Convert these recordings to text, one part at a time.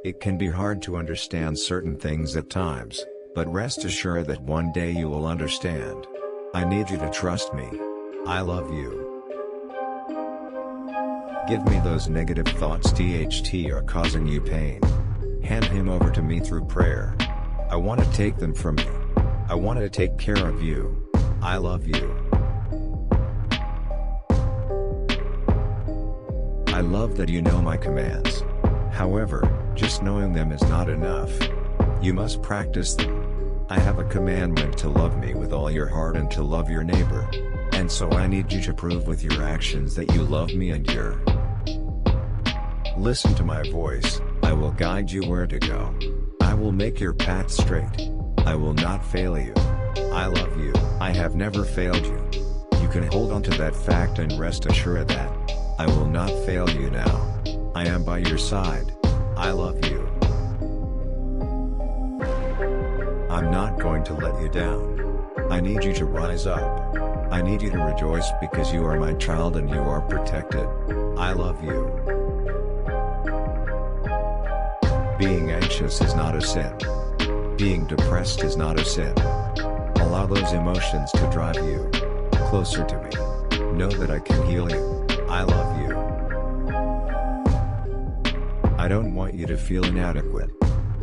It can be hard to understand certain things at times, but rest assured that one day you will understand. I need you to trust me. I love you. Give me those negative thoughts THT are causing you pain. Hand him over to me through prayer. I want to take them from you. I want to take care of you. I love you. I love that you know my commands. However, just knowing them is not enough. You must practice them. I have a commandment to love me with all your heart and to love your neighbor. And so I need you to prove with your actions that you love me and you're. Listen to my voice, I will guide you where to go. I will make your path straight. I will not fail you. I love you. I have never failed you. You can hold on to that fact and rest assured that I will not fail you now. I am by your side. I love you. I'm not going to let you down. I need you to rise up. I need you to rejoice because you are my child and you are protected. I love you. Being anxious is not a sin. Being depressed is not a sin. Allow those emotions to drive you closer to me. Know that I can heal you. I love you. I don't want you to feel inadequate.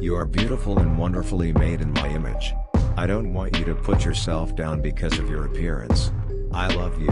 You are beautiful and wonderfully made in my image. I don't want you to put yourself down because of your appearance. I love you.